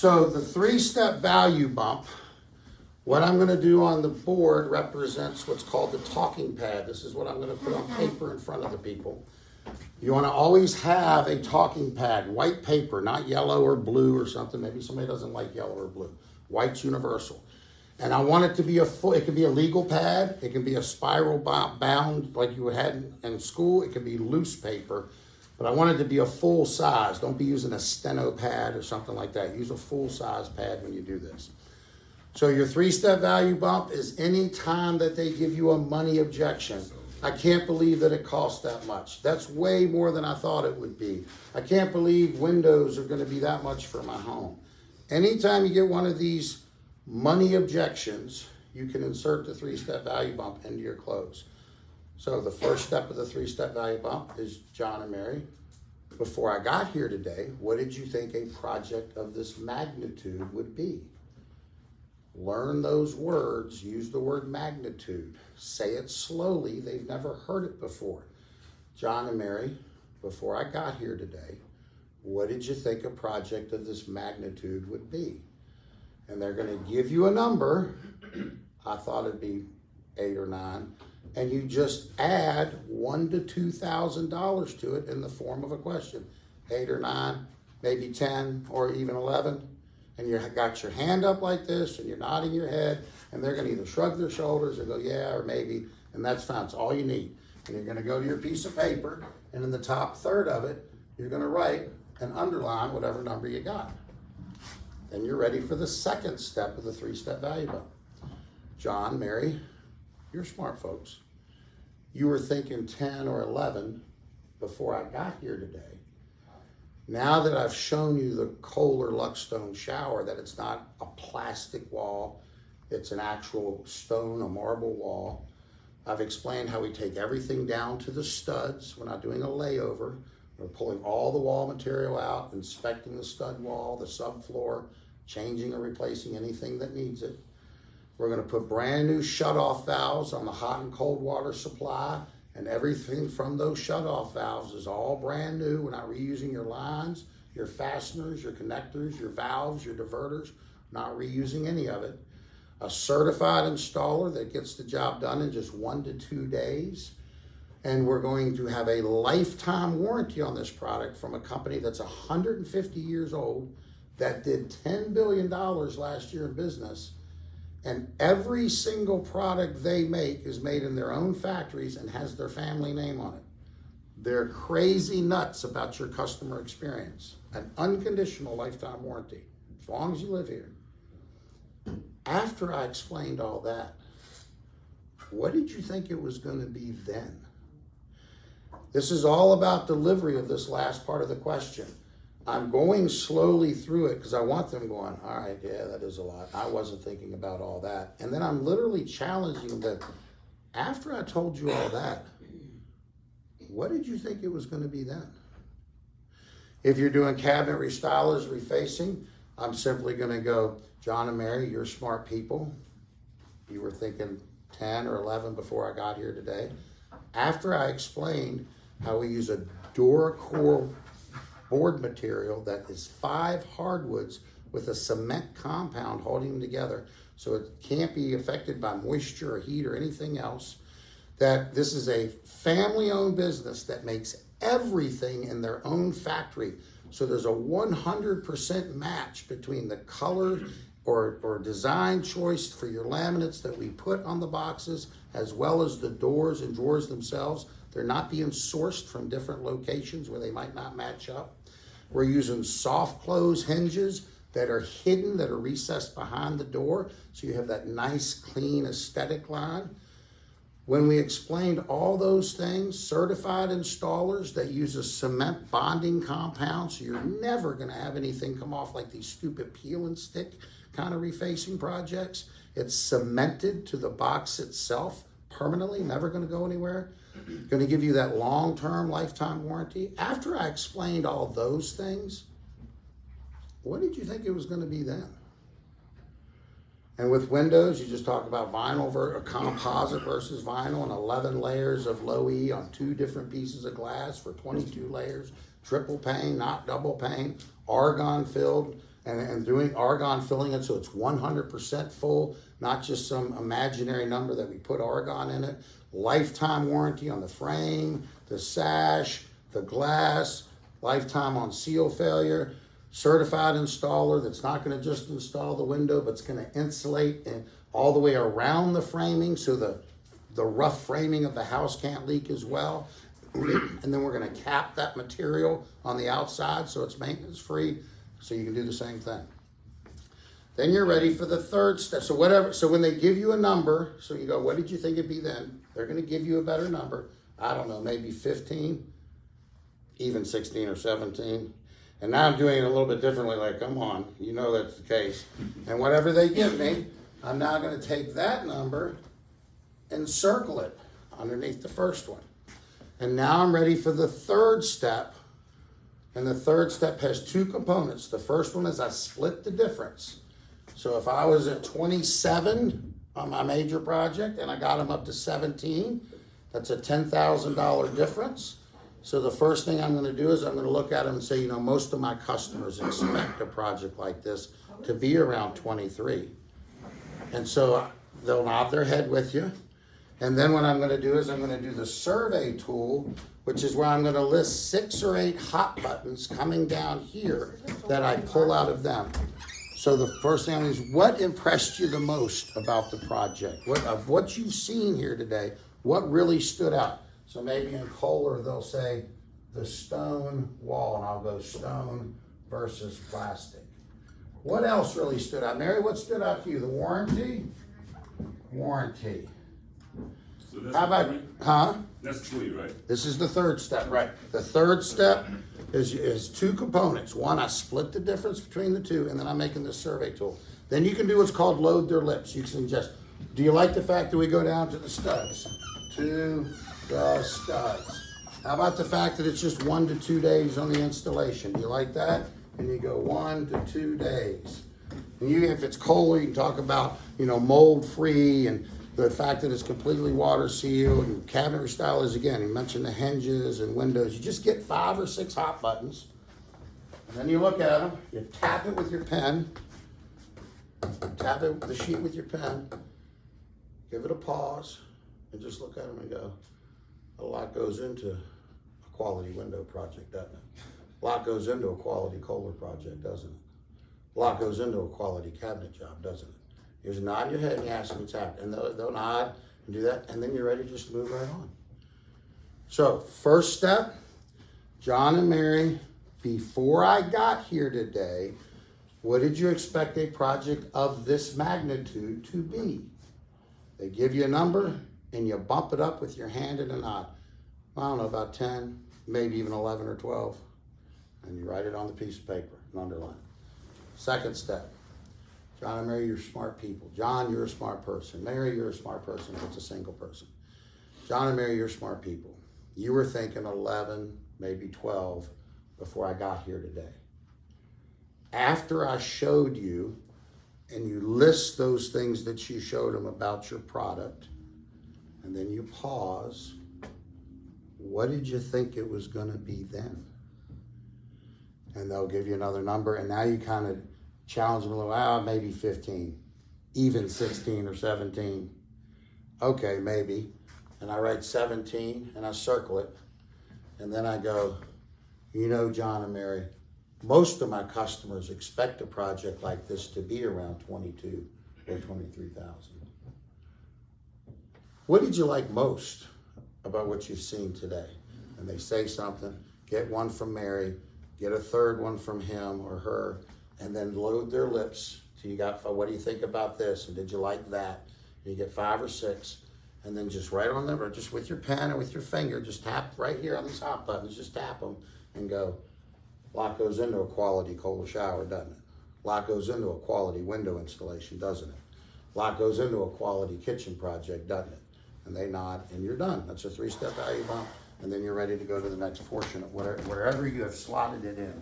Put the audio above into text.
So the three-step value bump, what I'm going to do on the board represents what's called the talking pad. This is what I'm going to put on paper in front of the people. You want to always have a talking pad, white paper, not yellow or blue or something. Maybe somebody doesn't like yellow or blue. White's universal. And I want it to be it can be a legal pad. It can be a spiral bound like you had in school. It can be loose paper. But I want it to be a full size. Don't be using a steno pad or something like that. Use a full size pad when you do this. So your three-step value bump is any time that they give you a money objection. I can't believe that it costs that much. That's way more than I thought it would be. I can't believe windows are going to be that much for my home. Anytime you get one of these money objections, you can insert the three-step value bump into your close. So the first step of the three-step value bump is John and Mary. Before I got here today, what did you think a project of this magnitude would be? Learn those words, use the word magnitude. Say it slowly, they've never heard it before. John and Mary, before I got here today, what did you think a project of this magnitude would be? And they're gonna give you a number. I thought it'd be 8 or 9. And you just add $1,000 to $2,000 to it in the form of a question. 8 or 9, maybe 10 or even 11. And you got your hand up like this and you're nodding your head and they're gonna either shrug their shoulders or go, yeah, or maybe, and that's fine, it's all you need. And you're gonna go to your piece of paper and in the top third of it, you're gonna write and underline whatever number you got. Then you're ready for the second step of the three-step value bump. John, Mary, you're smart folks. You were thinking 10 or 11 before I got here today. Now that I've shown you the Kohler Luckstone shower, that it's not a plastic wall, it's an actual stone, a marble wall. I've explained how we take everything down to the studs. We're not doing a layover. We're pulling all the wall material out, inspecting the stud wall, the subfloor, changing or replacing anything that needs it. We're gonna put brand new shutoff valves on the hot and cold water supply, and everything from those shutoff valves is all brand new. We're not reusing your lines, your fasteners, your connectors, your valves, your diverters, not reusing any of it. A certified installer that gets the job done in just 1 to 2 days. And we're going to have a lifetime warranty on this product from a company that's 150 years old that did $10 billion last year in business. And every single product they make is made in their own factories and has their family name on it. They're crazy nuts about your customer experience. An unconditional lifetime warranty, as long as you live here. After I explained all that, what did you think it was going to be then? This is all about delivery of this last part of the question. I'm going slowly through it because I want them going, all right, yeah, that is a lot. I wasn't thinking about all that. And then I'm literally challenging them. After I told you all that, what did you think it was going to be then? If you're doing cabinet restylers, refacing, I'm simply going to go, John and Mary, you're smart people. You were thinking 10 or 11 before I got here today. After I explained how we use a DuraCore board material that is 5 hardwoods with a cement compound holding them together so it can't be affected by moisture or heat or anything else, that this is a family-owned business that makes everything in their own factory. So there's a 100% match between the color or design choice for your laminates that we put on the boxes, as well as the doors and drawers themselves. They're not being sourced from different locations where they might not match up. We're using soft close hinges that are hidden, that are recessed behind the door, so you have that nice, clean, aesthetic line. When we explained all those things, certified installers that use a cement bonding compound, so you're never gonna have anything come off like these stupid peel and stick kind of refacing projects. It's cemented to the box itself permanently, never gonna go anywhere. Gonna give you that long-term lifetime warranty. After I explained all those things, what did you think it was gonna be then? And with windows, you just talk about vinyl or composite versus vinyl, and 11 layers of low E on 2 different pieces of glass for 22 layers, triple pane, not double pane, argon filled, and doing argon filling it so it's 100% full, not just some imaginary number that we put argon in it. Lifetime warranty on the frame, the sash, the glass, lifetime on seal failure. Certified installer that's not going to just install the window, but it's going to insulate and all the way around the framing so the rough framing of the house can't leak as well. And then we're going to cap that material on the outside so it's maintenance free, so you can do the same thing. Then you're ready for the third step. So when they give you a number, so you go, what did you think it'd be then? They're going to give you a better number. I don't know, maybe 15, even 16 or 17. And now I'm doing it a little bit differently, like, come on, you know that's the case. And whatever they give me, I'm now going to take that number and circle it underneath the first one. And now I'm ready for the third step. And the third step has two components. The first one is I split the difference. So if I was at 27 on my major project and I got them up to 17, that's a $10,000 difference. So the first thing I'm going to do is I'm going to look at them and say, you know, most of my customers expect a project like this to be around 23. And so they'll nod their head with you. And then what I'm going to do is I'm going to do the survey tool, which is where I'm going to list 6 or 8 hot buttons coming down here that I pull out of them. So the first thing is, what impressed you the most about the project? Of what you've seen here today, what really stood out? So maybe in Kohler, they'll say the stone wall, and I'll go stone versus plastic. What else really stood out? Mary, what stood out to you? The warranty? Warranty. So that's How about, huh? That's 3, right? This is the third step, right? The third step is two components. One, I split the difference between the two, and then I'm making this survey tool. Then you can do what's called load their lips. You can just, do you like the fact that we go down to the studs? To the studs. How about the fact that it's just 1 to 2 days on the installation? Do you like that? And you go 1 to 2 days. And you, if it's Kohler, you can talk about, you know, mold free and the fact that it's completely water sealed, and cabinetry style is, again, you mentioned the hinges and windows. You just get 5 or 6 hot buttons, and then you look at them, you tap it with your pen, tap it, the sheet with your pen, give it a pause, and just look at them and go, a lot goes into a quality window project, doesn't it? A lot goes into a quality Kohler project, doesn't it? A lot goes into a quality cabinet job, doesn't it? You just nod your head and you ask them what's happening. And they'll nod and do that, and then you're ready to just move right on. So, first step, John and Mary, before I got here today, what did you expect a project of this magnitude to be? They give you a number, and you bump it up with your hand and a nod. I don't know, about 10, maybe even 11 or 12. And you write it on the piece of paper and underline it. Second step. John and Mary, you're smart people. John, you're a smart person. Mary, you're a smart person if it's a single person. John and Mary, you're smart people. You were thinking 11, maybe 12 before I got here today. After I showed you, and you list those things that you showed them about your product, and then you pause, what did you think it was going to be then? And they'll give you another number, and now you kind of challenge them a little, maybe 15, even 16 or 17. Okay, maybe. And I write 17 and I circle it. And then I go, you know, John and Mary, most of my customers expect a project like this to be around 22 or 23,000. What did you like most about what you've seen today? And they say something, get one from Mary, get a third one from him or her, and then load their lips till you got, what do you think about this? And did you like that? And you get 5 or 6, and then just right on them, or just with your pen or with your finger, just tap right here on these hot buttons, just tap them and go. A lot goes into a quality Kohler shower, doesn't it? A lot goes into a quality window installation, doesn't it? A lot goes into a quality kitchen project, doesn't it? And they nod, and you're done. That's a 3-step value bump, and then you're ready to go to the next portion of wherever you have slotted it in.